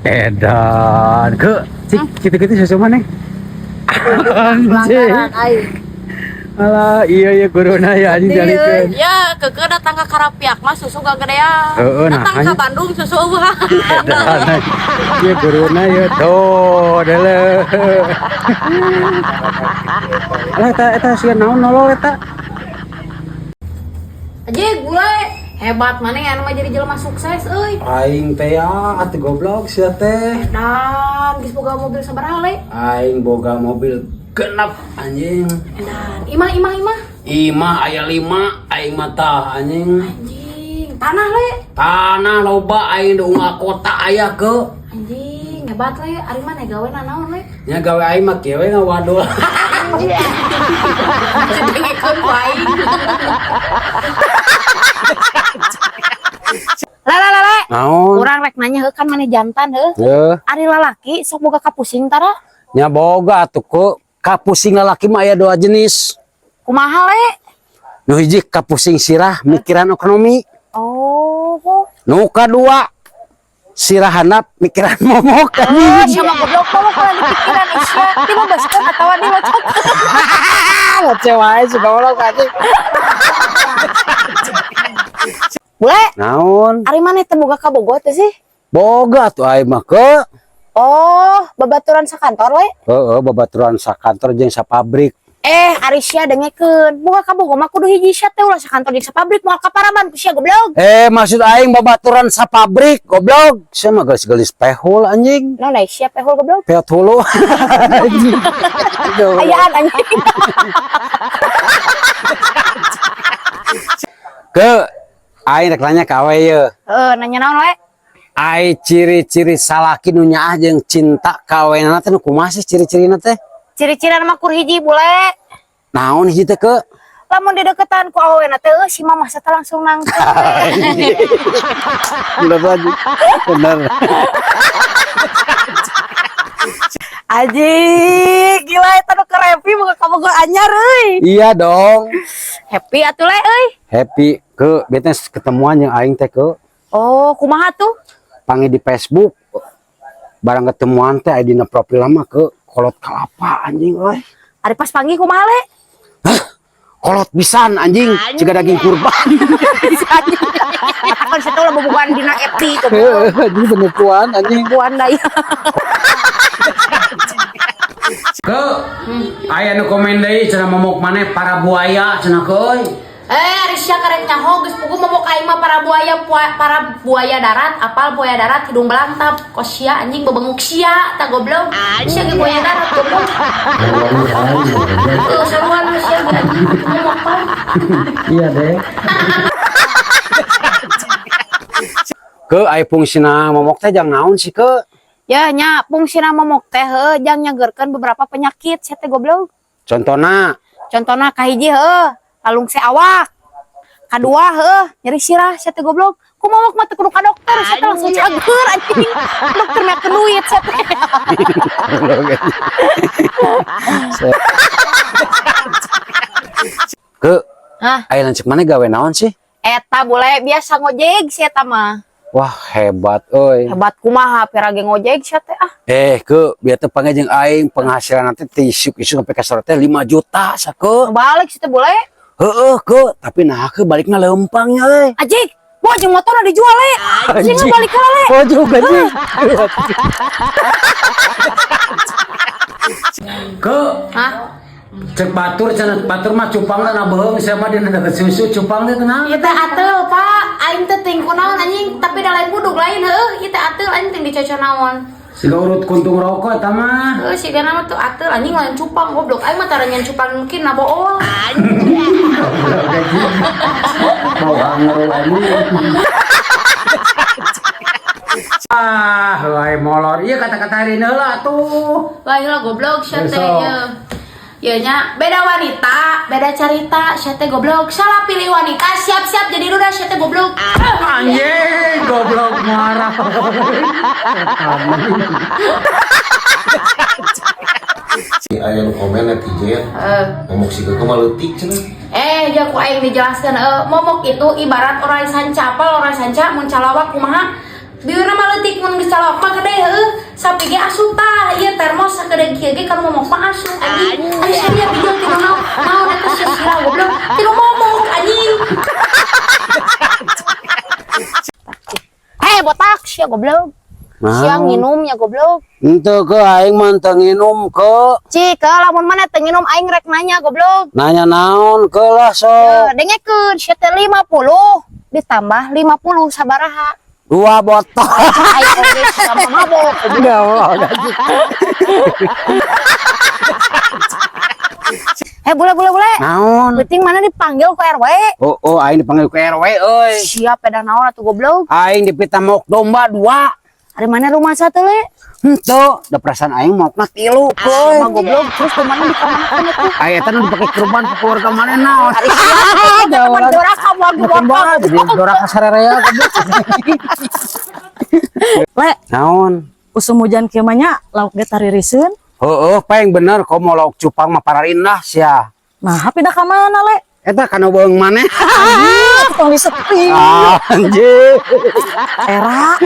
Edan ke cik gitu-gitu susu mana? Pelanggaran aing. Alah iya corona ya anjing jalikeun. Ya, keke datang ke Karapiak mah susu gak gedean. Heeh, nah, Datang ke hanya- Bandung susu eueuh. Edan. Iya corona ya tuh dele. Alah eta sieun naon nolol eta? Aja gue hebat mana ya mah jadi jelema sukses euy. Aing teh ya atuh goblok sia teh. Dan geus boga mobil sabaraha le? Aing boga mobil genep anjing. Dan imah. Imah aya 5 aing mah tah anjing. Anjing, tanah le. Tanah loba aing di unggah kota aya ke. Anjing, hebat le. Ari mah negawena naon le? Nya gawe aing mah kieu we ngawadul. Dengikeun ku aing. Le. Naon? Urang rek nanya heuh kan maneh jantan heuh. Heuh, Ari lalaki sok boga kapusing tara. nya boga atuh ku. Kapusing lalaki mah aya 2 jenis. Kumaha le? Nu hiji kapusing sirah mikiran ekonomi. Oh. Nu kadua sirah handap mikiran momok. Oh, sama goblok kamu kalau dipikiran Isya. Tiba baskeun atawa dilocok. Ngece wae si goblok anjing. Bule, Naon? ari maneh teh boga ka Bogor teh sih? Boga tuh aing mah ke. Oh, babaturan sakantor we. Heeh, babaturan sakantor jeung sapabrik. Ari sia dengekeun. Boga ka Bogor mah kudu hiji sia teh ulah sakantor jeung sapabrik moal ka Paraman ku sia goblok. Maksud aing babaturan sapabrik goblok. Sia mah geus pehul anjing. Naon sia pehul goblok? Peot hulu. Ayaan anjing. Ke aing rek nanya ka we ye. Nanya naon we? Ai ciri-ciri salaki nu nyaah jeung cinta ka aweuna teh nu kumaha sih ciri-cirina teh? Ciri-ciri mah kur hiji bule. Naon hiji teh ke? Lamun dideketan ku awena teh si mama teh langsung nangkep. Bener lagi. Bener. Aji, gila eta nu kerepi boga ka Bogor anyar euy. Iya dong. Happy atuh le euy. Happy ke beta ketemuan yang aing teh ke Oh, kumaha tuh? panggil di Facebook. Barang ketemuan teh aya dina profil lama ke kolot kelapa anjing euy. Ari pas panggil kumaha le? Kolot pisan anjing, ciga daging kurban. Kan situ lah bobogan dina epi tuh. Anjing penipuan anjing. Buan daya. Ke aya nu komen deui cenah momok maneh para buaya cenah ke euy. Ari sia karek nyaho geus puguh momok aing mah para buaya darat, apal buaya darat hidung belantap. Kos sia anjing bebenguk sia ta goblok. Sia ge buaya darat goblok. Saruan sia ge anjing momok pan. Iya deh. Ke aya fungsina momok teh jang naon sih ke? Ya nya fungsina momok teh heuh jang nyageurkeun beberapa penyakit sia teh goblok. Contona Contohna kahiji heuh kalung awak. Kadua heuh nyeri sirah sia teh goblok. Ku momok mah teu kudu ka dokter sia teh langsung cager anjing. Dokter mah duit sia teh. ke Hah, aya lancik maneh gawe naon sih? eta boleh biasa ngojek sia eta mah. Wah hebat euy. Hebat kumaha perage ngojek sia teh ah. Ke biar teh panggil jeung aing penghasilan nanti teh isuk-isuk sampai ka sore teh 5 juta sakeun. Balik sia teh boleh. Heeh ke tapi nah ke balikna leumpangnya euy. Ajik, gua jeung motorna dijual le. Anjing balik heula le. Oh juga sih. Ke Hah? cek batur cenah batur mah cupangna na beung siapa dina deket susu cupang teh tenang. Ieu teh ateul, Pak. Aing teh ting kunaon anjing, tapi da lain budug lain heuh. Ieu teh ateul anjing ting dicocok naon. Siga urut kuntung rokok eta mah. Heuh sigana mah tuh ateul anjing lain cupang goblok. Aing mah tara nyan cupang mungkin na bool. Bawa ngero anjing. Wae molor. Ieu kata-kata hari heula tuh. Lain lah goblok sia teh Besok. ieu. Ieu nya beda wanita, beda cerita, sia teh goblok. Salah pilih wanita, siap-siap jadi duda sia teh goblok. Anjing, goblok marah. Si aya nu komen netizen ngomong si keke mah leutik cenah. Ya ku aing dijelaskeun momok itu ibarat orai sanca. Apal orai sanca mun calawak kumaha? biurna maletik mun geus calok mah gede heuh. Sapi ge asup tah ieu termos sakeudeung kieu ge kan momok mah asup anjing. Ari sia video tinu naon eta sia sira goblok. Tinu momok anjing. Botak sia goblok. Sia nginum ya goblok. Henteu ke aing mah teu nginum ke. Cik, lamun mana teu nginum aing rek nanya goblok. Nanya naon ke lah so. Dengekeun sia teh 50 ditambah 50 sabaraha? 2 botol. Aing geus sama mabok. Enggak mau. Bule. Naon? Penting mana dipanggil ke RW? Oh, aing dipanggil ke RW euy. Siap peda naon atuh goblok. Aing dipita mok domba 2. Ari mana rumah satu le? Henteu, da perasaan aing mokna 3 euy. Mah goblok terus kemana di kamar itu? Aya eta nu dipake kurban ke keluarga manehna. Ari siap teman doraka buang Jadi doraka sarerea goblok. Le, Naon? usum hujan kieu mah nya lauk ge taririseun. Heueuh, paeng bener komo lauk cupang mah pararindah sia. Nah, pindah ka mana le? Eta kana beung maneh. Anjing, tong disepi. Anjing. Era.